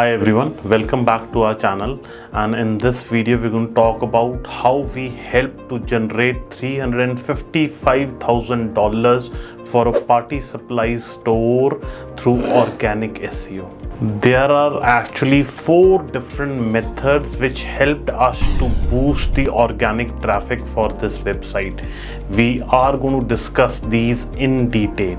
Hi everyone, welcome back to our channel, and in this video we're going to talk about how we help to generate $355,000 for a party supply store through organic SEO. There are actually 4 different methods which helped us to boost the organic traffic for this website. We are going to discuss these in detail.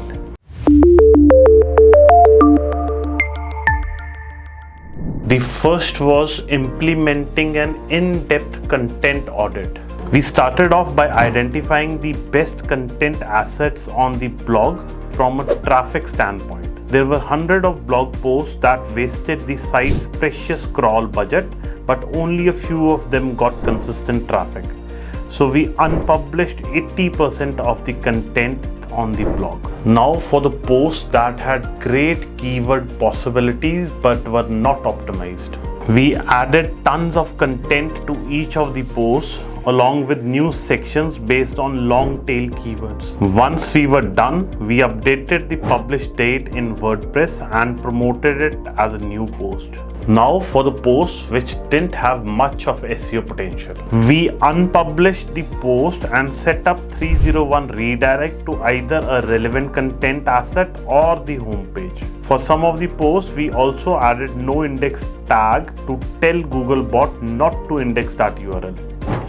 The first was implementing an in-depth content audit. We started off by identifying the best content assets on the blog from a traffic standpoint. There were hundreds of blog posts that wasted the site's precious crawl budget, but only a few of them got consistent traffic. So we unpublished 80% of the content on the blog. Now for the posts that had great keyword possibilities but were not optimized, we added tons of content to each of the posts along with new sections based on long tail keywords. Once we were done, we updated the publish date in WordPress and promoted it as a new post. Now for the posts which didn't have much of SEO potential, we unpublished the post and set up 301 redirect to either a relevant content asset or the homepage. For some of the posts, we also added no index tag to tell Googlebot not to index that URL.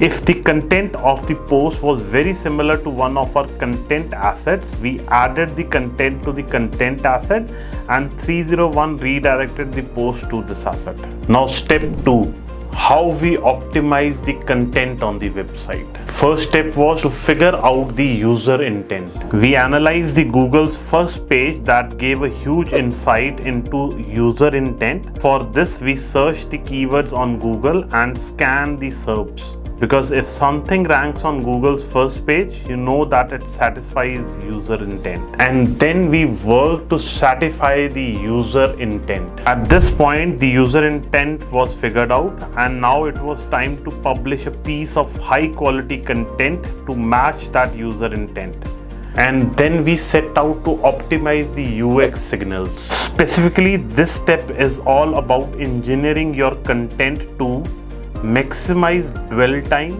If the content of the post was very similar to one of our content assets, we added the content to the content asset and 301 redirected the post to this asset. Now step 2. How we optimize the content on the website. First step was to figure out the user intent. We analyzed the Google's first page that gave a huge insight into user intent. For this, we searched the keywords on Google and scanned the SERPs. Because if something ranks on Google's first page, you know that it satisfies user intent. And then we work to satisfy the user intent. At this point, the user intent was figured out, and now it was time to publish a piece of high quality content to match that user intent. And then we set out to optimize the UX signals. Specifically, this step is all about engineering your content to maximize dwell time,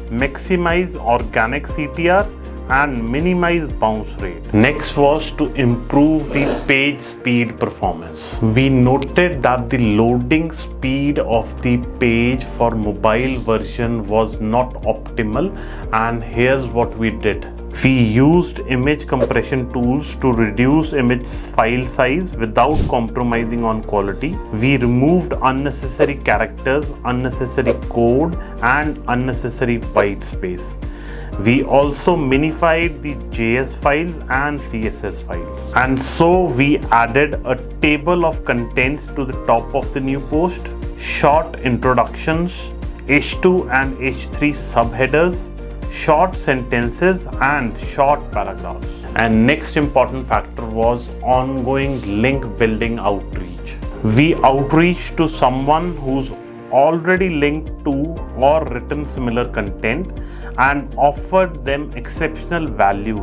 maximize organic CTR, and minimize bounce rate. Next was to improve the page speed performance. We noted that the loading speed of the page for mobile version was not optimal, and here's what we did. We used image compression tools to reduce image file size without compromising on quality. We removed unnecessary characters, unnecessary code, and unnecessary white space. We also minified the JS files and CSS files. And so we added a table of contents to the top of the new post, short introductions, H2 and H3 subheaders, short sentences, and short paragraphs. And next important factor was ongoing link building outreach. We outreached to someone who's already linked to or written similar content and offered them exceptional value.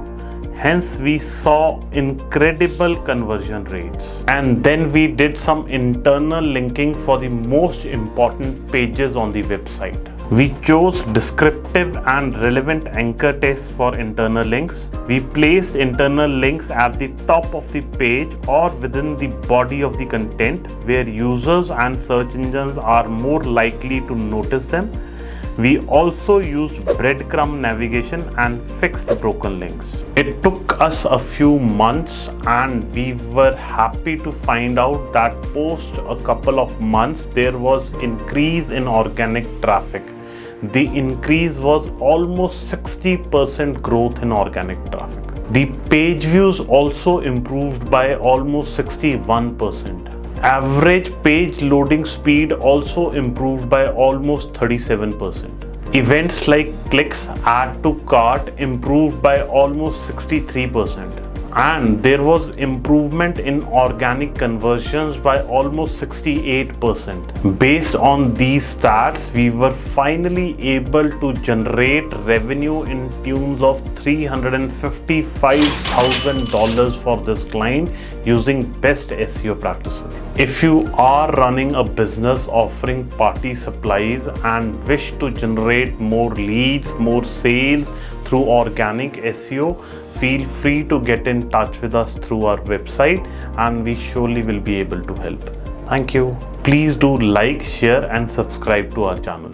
Hence, we saw incredible conversion rates. And then we did some internal linking for the most important pages on the website. We chose descriptive and relevant anchor text for internal links. We placed internal links at the top of the page or within the body of the content where users and search engines are more likely to notice them. We also used breadcrumb navigation and fixed broken links. It took us a few months, and we were happy to find out that post a couple of months there was increase in organic traffic. The increase was almost 60% growth in organic traffic. The page views also improved by almost 61%. Average page loading speed also improved by almost 37%. Events like clicks, add to cart improved by almost 63%. and there was improvement in organic conversions by almost 68%. Based on these stats, we were finally able to generate revenue in tunes of $355,000 for this client using best SEO practices. If you are running a business offering party supplies and wish to generate more leads, more sales through organic SEO, feel free to get in touch with us through our website and we surely will be able to help. Thank you. Please do like, share and subscribe to our channel.